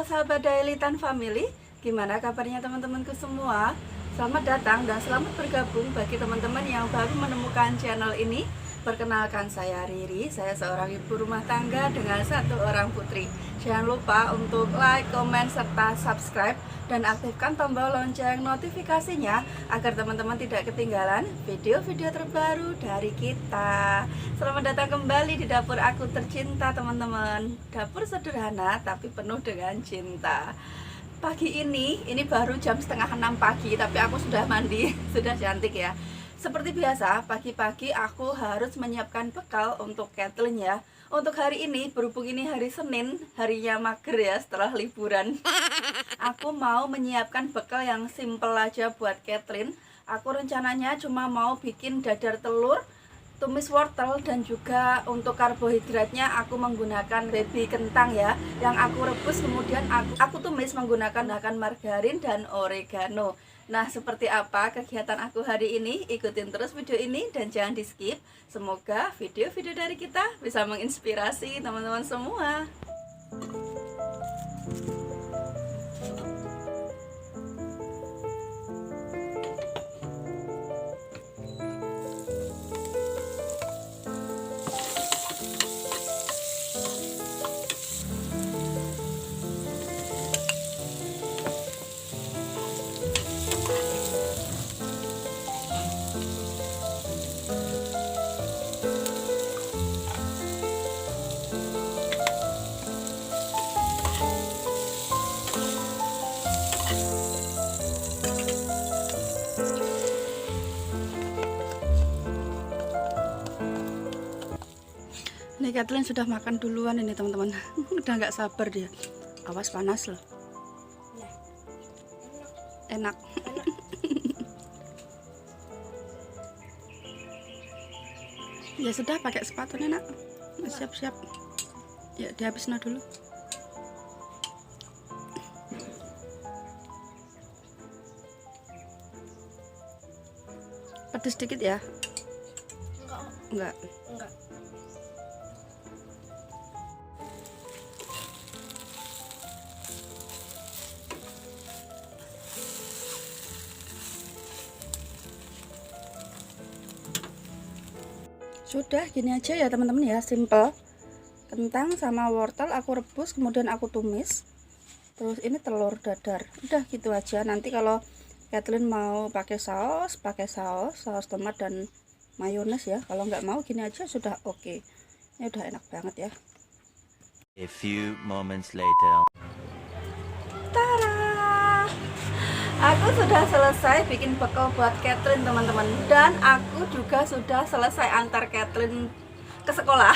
Halo sahabat Daily Tan Family, gimana kabarnya teman-temanku semua? Selamat datang dan selamat bergabung bagi teman-teman yang baru menemukan channel ini. Perkenalkan, saya Riri, saya seorang ibu rumah tangga dengan satu orang putri. Jangan lupa untuk like, komen, serta subscribe dan aktifkan tombol lonceng notifikasinya agar teman-teman tidak ketinggalan video-video terbaru dari kita. Selamat datang kembali di dapur aku tercinta teman-teman. Dapur sederhana tapi penuh dengan cinta. Pagi ini baru jam setengah 6 pagi, tapi aku sudah mandi, sudah cantik ya. Seperti biasa, pagi-pagi aku harus menyiapkan bekal untuk Kathleen ya. Untuk hari ini, berhubung ini hari Senin, harinya mager ya setelah liburan. Aku mau menyiapkan bekal yang simple aja buat Kathleen. Aku rencananya cuma mau bikin dadar telur, tumis wortel, dan juga untuk karbohidratnya aku menggunakan baby kentang ya, yang aku rebus kemudian aku tumis menggunakan margarin dan oregano. Nah, seperti apa kegiatan aku hari ini? Ikutin terus video ini dan jangan di skip. Semoga video-video dari kita bisa menginspirasi teman-teman semua. Ini Kathleen sudah makan duluan ini teman-teman. Udah nggak sabar dia. Awas panas loh. Enak. Ya sudah, pakai sepatunya nak. Siap-siap. Ya dihabisin dulu. Pedes sedikit ya? Enggak. Sudah gini aja ya teman-teman ya, simple. Kentang sama wortel aku rebus kemudian aku tumis. Terus ini telur dadar. Udah gitu aja. Nanti kalau Kathleen mau pakai saus tomat dan mayones ya. Kalau nggak mau gini aja sudah oke. Ini udah enak banget ya. A few moments later. Tara! Aku sudah selesai bikin bekal buat Kathleen teman-teman, dan aku juga sudah selesai antar Kathleen ke sekolah.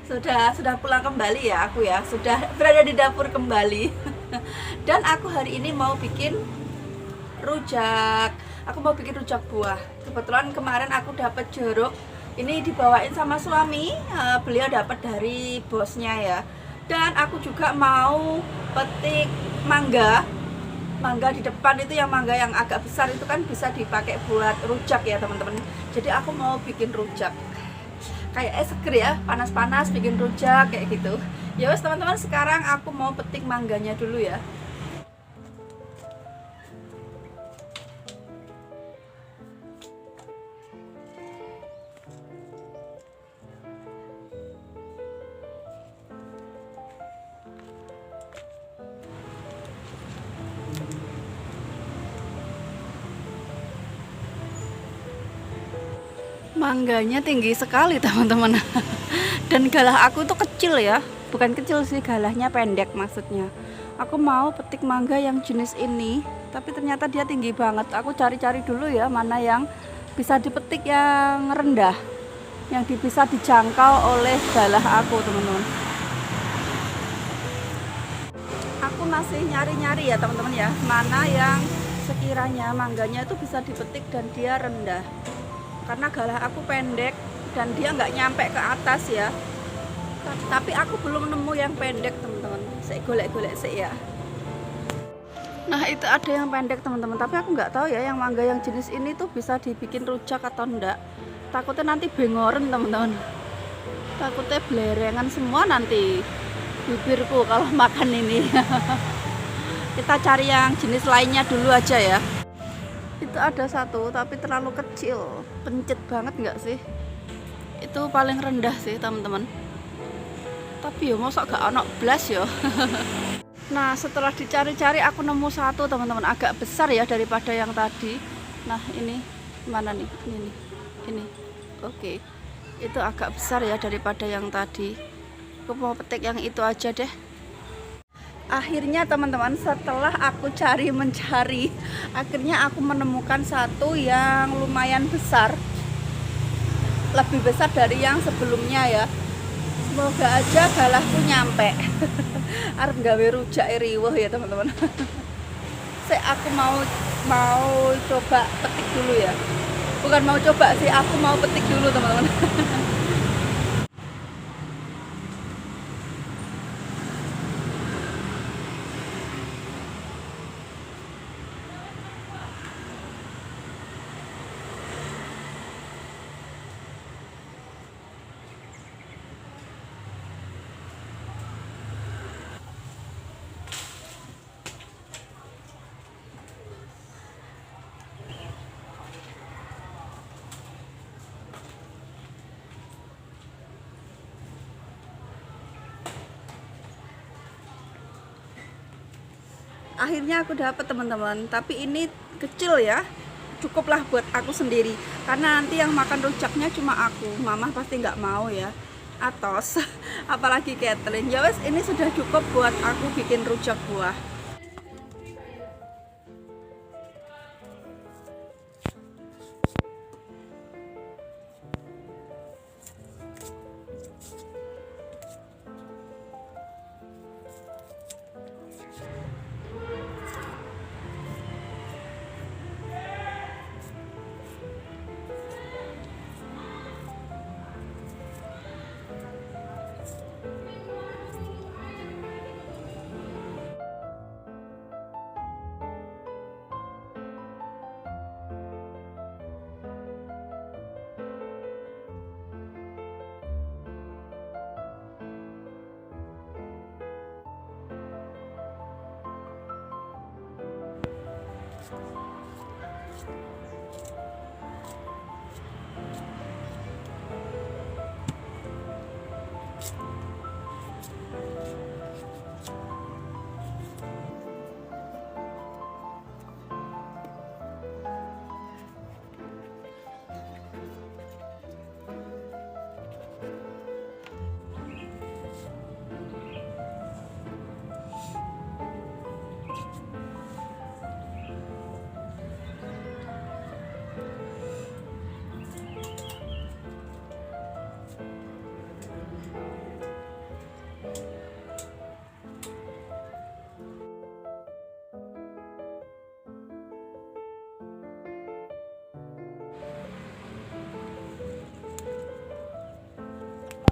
Sudah pulang kembali ya aku ya, sudah berada di dapur kembali. Dan aku hari ini mau bikin rujak. Aku mau bikin rujak buah. Kebetulan kemarin aku dapat jeruk. Ini dibawain sama suami, beliau dapat dari bosnya ya. Dan aku juga mau petik mangga di depan itu, yang mangga yang agak besar itu kan bisa dipakai buat rujak ya teman-teman. Jadi aku mau bikin rujak kayak seger ya, panas-panas bikin rujak kayak gitu. Ya wes teman-teman, sekarang aku mau petik mangganya dulu ya. Mangganya tinggi sekali teman-teman. Dan galah aku tuh kecil ya, bukan kecil sih, galahnya pendek maksudnya. Aku mau petik mangga yang jenis ini, tapi ternyata dia tinggi banget. Aku cari-cari dulu ya, mana yang bisa dipetik yang rendah, yang bisa dijangkau oleh galah aku teman-teman. Aku masih nyari-nyari ya teman-teman ya, mana yang sekiranya mangganya itu bisa dipetik dan dia rendah. Karena galah aku pendek dan dia nggak nyampe ke atas ya. Tapi aku belum nemu yang pendek teman-teman. Saya golek-golek sih ya. Nah itu ada yang pendek teman-teman, tapi aku nggak tahu ya yang mangga yang jenis ini tuh bisa dibikin rujak atau enggak. Takutnya nanti bengoren teman-teman. Takutnya belerengan semua nanti. bibirku kalau makan ini. Kita cari yang jenis lainnya dulu aja ya. Itu ada satu tapi terlalu kecil, pencet banget nggak sih? Itu paling rendah sih teman-teman. Tapi ya mosok gak ono blas ya. Nah setelah dicari-cari aku nemu satu teman-teman, agak besar ya daripada yang tadi. Nah ini mana nih? Ini. Oke. Itu agak besar ya daripada yang tadi. Aku mau petik yang itu aja deh. Akhirnya teman-teman, setelah aku cari mencari, akhirnya aku menemukan satu yang lumayan besar, lebih besar dari yang sebelumnya ya. Semoga aja galahku nyampe. Arep gawe rujak riweh ya teman-teman. Aku mau coba petik dulu ya. Bukan mau coba sih, aku mau petik dulu teman-teman. Akhirnya aku dapat teman-teman, tapi ini kecil ya, cukuplah buat aku sendiri karena nanti yang makan rujaknya cuma aku, mama pasti nggak mau ya, atos apalagi Catherine. Ya wes, ini sudah cukup buat aku bikin rujak buah.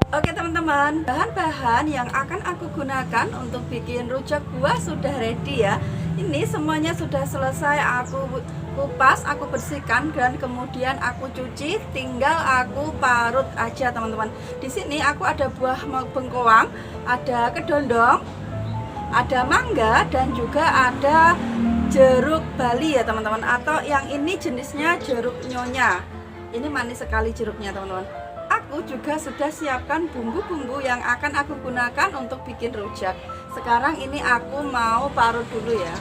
Oke teman-teman, bahan-bahan yang akan aku gunakan untuk bikin rujak buah sudah ready ya. Ini semuanya sudah selesai aku kupas, aku bersihkan dan kemudian aku cuci, tinggal aku parut aja teman-teman. Di sini aku ada buah bengkoang, ada kedondong, ada mangga dan juga ada jeruk Bali ya teman-teman, atau yang ini jenisnya jeruk nyonya. Ini manis sekali jeruknya teman-teman. Aku juga sudah siapkan bumbu-bumbu yang akan aku gunakan untuk bikin rujak. Sekarang ini aku mau parut dulu ya.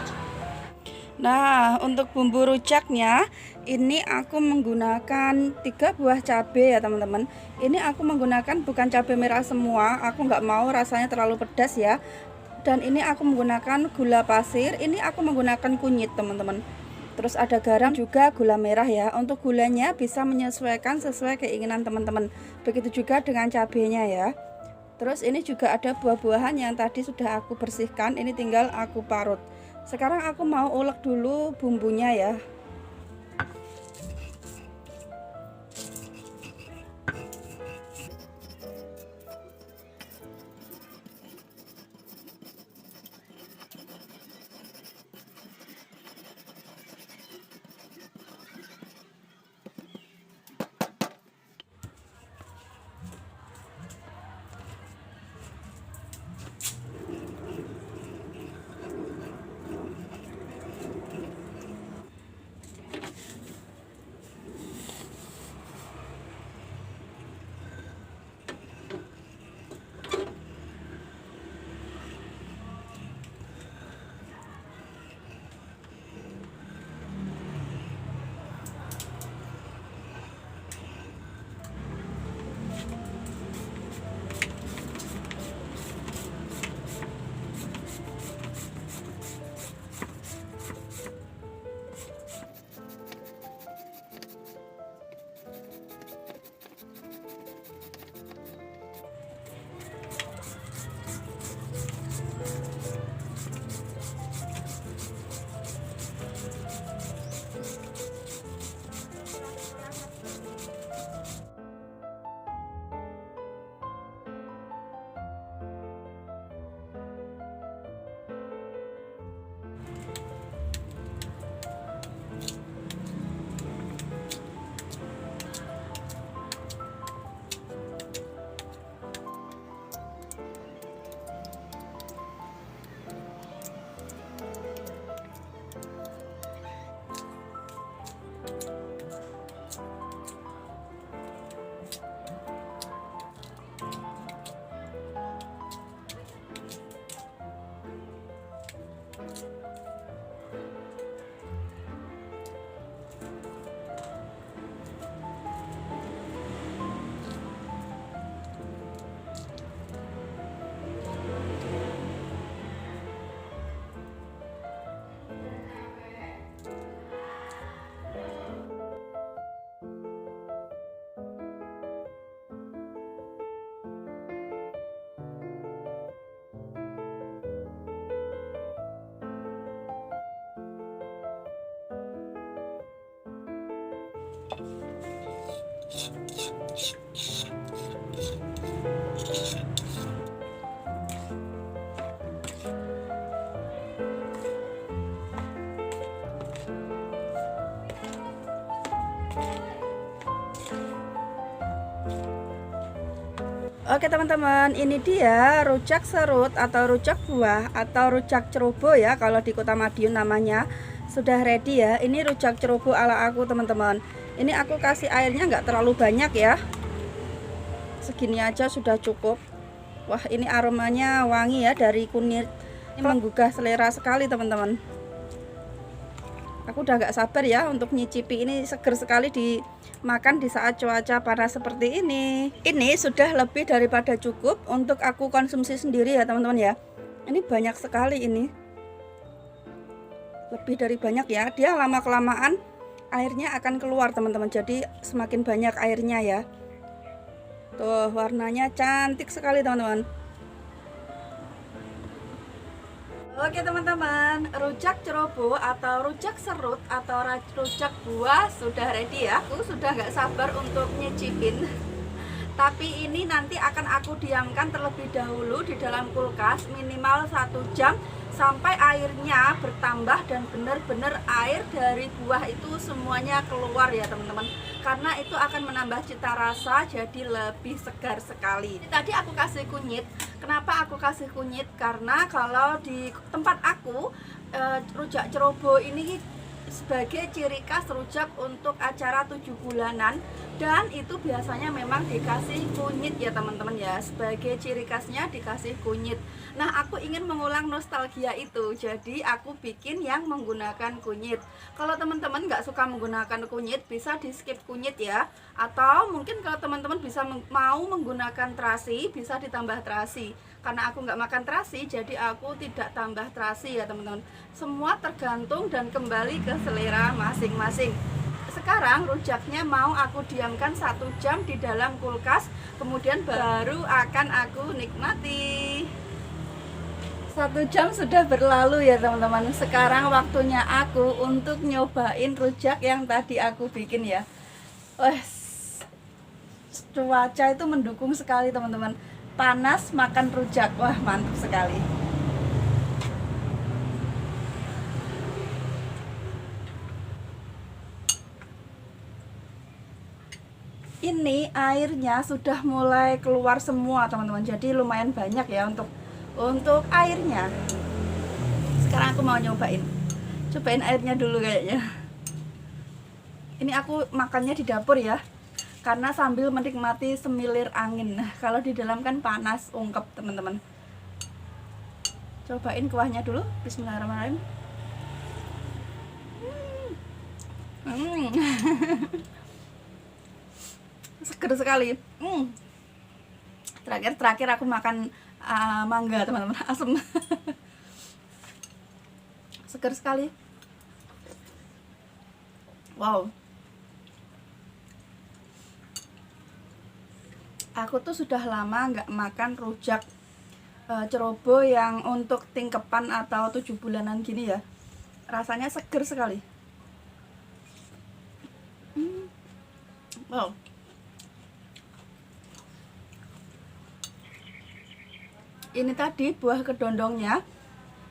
Nah, untuk bumbu rujaknya ini aku menggunakan 3 buah cabai ya teman-teman. Ini aku menggunakan bukan cabai merah semua, aku nggak mau rasanya terlalu pedas ya. Dan ini aku menggunakan gula pasir, ini aku menggunakan kunyit teman-teman. Terus ada garam juga, gula merah ya. Untuk gulanya bisa menyesuaikan sesuai keinginan teman-teman. Begitu juga dengan cabenya ya. Terus ini juga ada buah-buahan yang tadi sudah aku bersihkan, ini tinggal aku parut. Sekarang aku mau ulek dulu bumbunya ya. Oke teman-teman, ini dia rujak serut atau rujak buah atau rujak cerobo ya, kalau di Kota Madiun namanya. Sudah ready ya. Ini rujak cerobo ala aku teman-teman. Ini aku kasih airnya nggak terlalu banyak ya, segini aja sudah cukup. Wah, ini aromanya wangi ya dari kunyit. Ini menggugah selera sekali teman-teman. Aku udah gak sabar ya untuk nyicipi. Ini seger sekali dimakan di saat cuaca panas seperti ini. Ini sudah lebih daripada cukup untuk aku konsumsi sendiri ya teman-teman ya. Ini banyak sekali ini. Lebih dari banyak ya. Dia lama-kelamaan airnya akan keluar teman-teman. Jadi semakin banyak airnya ya. Tuh, warnanya cantik sekali teman-teman. Oke teman-teman, rujak cerobo atau rujak serut atau rujak buah sudah ready ya. Aku sudah gak sabar untuk nyicipin. Tapi ini nanti akan aku diamkan terlebih dahulu di dalam kulkas minimal 1 jam sampai airnya bertambah dan benar-benar air dari buah itu semuanya keluar ya teman-teman. Karena itu akan menambah cita rasa jadi lebih segar sekali. Tadi aku kasih kunyit. Kenapa aku kasih kunyit? Karena kalau di tempat aku rujak cerobo ini sebagai ciri khas rujak untuk acara 7 bulanan, dan itu biasanya memang dikasih kunyit ya teman-teman ya. Sebagai ciri khasnya dikasih kunyit. Nah, aku ingin mengulang nostalgia itu, jadi aku bikin yang menggunakan kunyit. Kalau teman-teman nggak suka menggunakan kunyit, bisa di skip kunyit ya. Atau mungkin kalau teman-teman bisa mau menggunakan terasi, bisa ditambah terasi. Karena aku nggak makan terasi, jadi aku tidak tambah terasi ya teman-teman. Semua tergantung dan kembali ke selera masing-masing. Sekarang rujaknya mau aku diamkan 1 jam di dalam kulkas, kemudian baru akan aku nikmati. 1 jam sudah berlalu ya teman-teman. Sekarang waktunya aku untuk nyobain rujak yang tadi aku bikin ya. Wah, cuaca itu mendukung sekali teman-teman. Panas makan rujak, wah mantap sekali. Ini airnya sudah mulai keluar semua teman-teman, jadi lumayan banyak ya untuk airnya. Sekarang aku mau cobain airnya dulu kayaknya. Ini aku makannya di dapur ya, karena sambil menikmati semilir angin. Nah, kalau di dalam kan panas ungkep teman-teman. Cobain kuahnya dulu. Bismillahirrahmanirrahim. Seger sekali. Terakhir aku makan mangga teman-teman, asem. Seger sekali. Wow. Aku tuh sudah lama nggak makan rujak cerobo yang untuk tingkepan atau 7 bulanan gini ya. Rasanya seger sekali. Wow. Ini tadi buah kedondongnya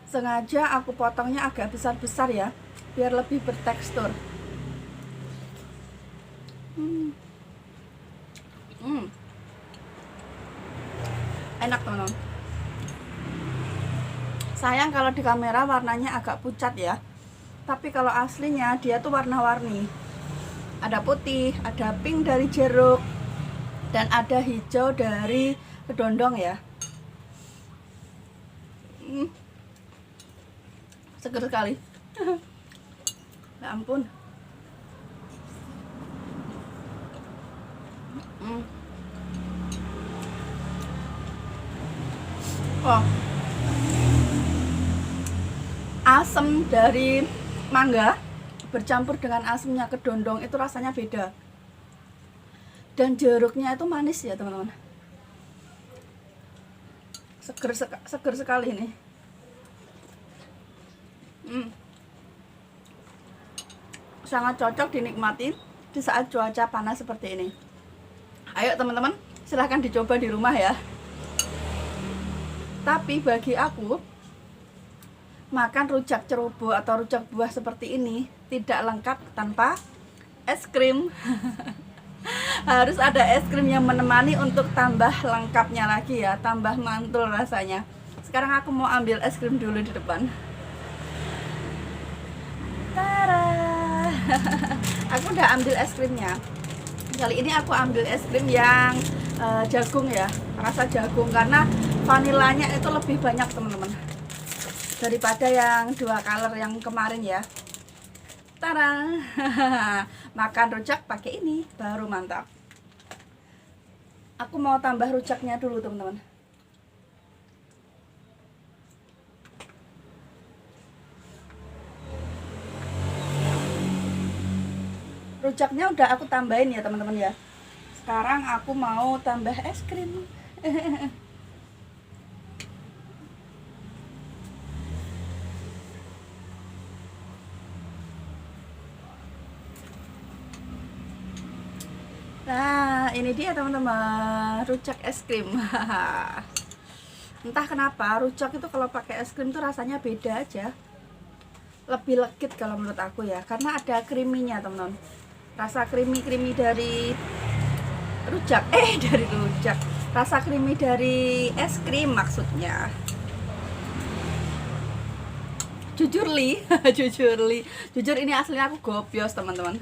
sengaja aku potongnya agak besar-besar ya, biar lebih bertekstur. Enak teman-teman. Sayang kalau di kamera warnanya agak pucat ya, tapi kalau aslinya dia tuh warna-warni. Ada putih, ada pink dari jeruk, dan ada hijau dari kedondong ya. Seger sekali. Ya ampun. Oh, asam dari mangga bercampur dengan asamnya kedondong itu rasanya beda. Dan jeruknya itu manis ya teman-teman. Seger sekali ini. Sangat cocok dinikmati di saat cuaca panas seperti ini. Ayo teman-teman, silahkan dicoba di rumah ya. Tapi bagi aku, makan rujak ceroboh atau rujak buah seperti ini tidak lengkap tanpa es krim. Harus ada es krim yang menemani untuk tambah lengkapnya lagi ya, tambah mantul rasanya. Sekarang aku mau ambil es krim dulu di depan. Tada! Aku udah ambil es krimnya. Kali ini aku ambil es krim yang jagung ya, rasa jagung, karena vanilanya itu lebih banyak teman-teman daripada yang 2 color yang kemarin ya. Tada! Makan rujak pakai ini baru mantap. Aku mau tambah rujaknya dulu teman-teman. Rujaknya udah aku tambahin ya teman-teman ya. Sekarang aku mau tambah es krim. Nah, ini dia teman-teman, rujak es krim. Entah kenapa rujak itu kalau pakai es krim tuh rasanya beda aja. Lebih legit kalau menurut aku ya, karena ada creamy-nya teman-teman. Rasa creamy dari rujak, dari rujak. Rasa creamy dari es krim maksudnya. Jujur li, jujur ini aslinya aku gobios teman-teman.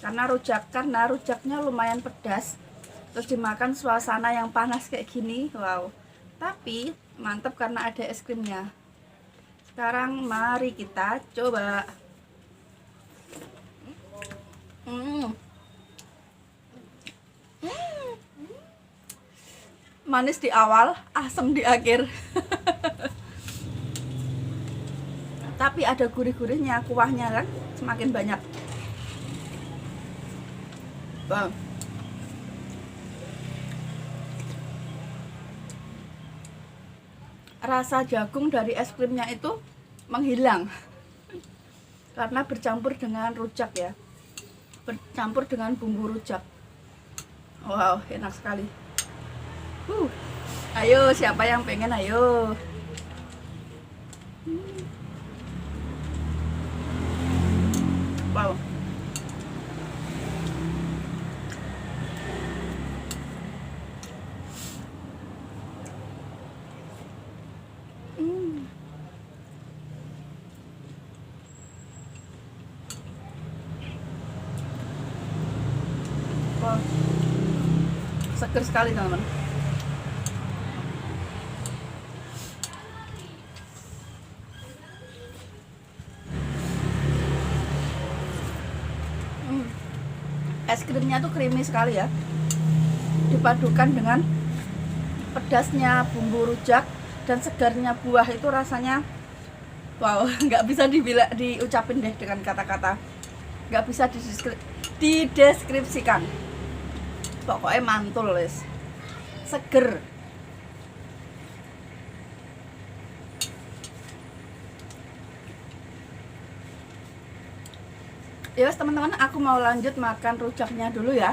Karena rujaknya lumayan pedas, terus dimakan suasana yang panas kayak gini, wow. Tapi mantep karena ada es krimnya. Sekarang mari kita coba. Manis di awal, asam di akhir. Tapi ada gurih-gurihnya, kuahnya kan semakin banyak. Wow. Rasa jagung dari es krimnya itu menghilang karena bercampur dengan rujak ya, bercampur dengan bumbu rujak. Wow, enak sekali. Ayo, siapa yang pengen? Ayo. Wow. Wow. Seger sekali teman-teman. Es krimnya tuh creamy sekali ya, dipadukan dengan pedasnya bumbu rujak dan segarnya buah, itu rasanya wow, nggak bisa diucapin deh dengan kata-kata, nggak bisa dideskripsikan. Pokoknya mantul guys, seger. Ya teman-teman, aku mau lanjut makan rujaknya dulu ya.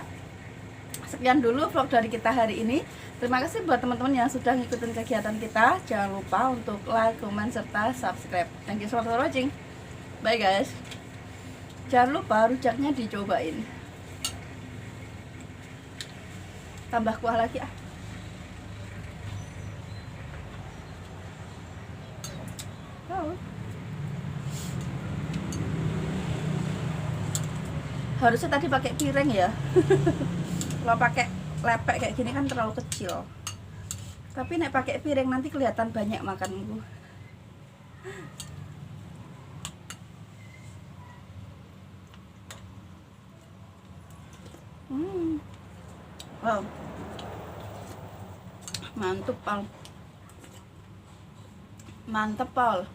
Sekian dulu vlog dari kita hari ini. Terima kasih buat teman-teman yang sudah ngikutin kegiatan kita. Jangan lupa untuk like, comment, serta subscribe. Thank you so much for watching. Bye guys. Jangan lupa rujaknya dicobain. Tambah kuah lagi ah. Oh. Harusnya tadi pakai piring ya. Kalau pakai lepek kayak gini kan terlalu kecil. Tapi nek pakai piring nanti kelihatan banyak makanku. Wow. Mantap, Pal. Mantap, Pal.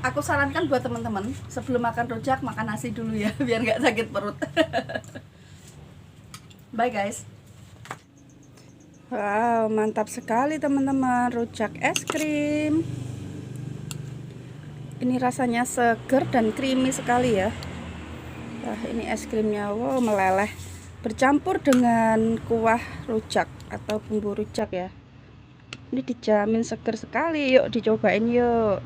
Aku sarankan buat teman-teman sebelum makan rujak makan nasi dulu ya, biar nggak sakit perut. Bye guys. Wow, mantap sekali teman-teman, rujak es krim. Ini rasanya seger dan creamy sekali ya. Nah, ini es krimnya, wow, meleleh. Bercampur dengan kuah rujak atau bumbu rujak ya. Ini dijamin seger sekali, yuk dicobain yuk.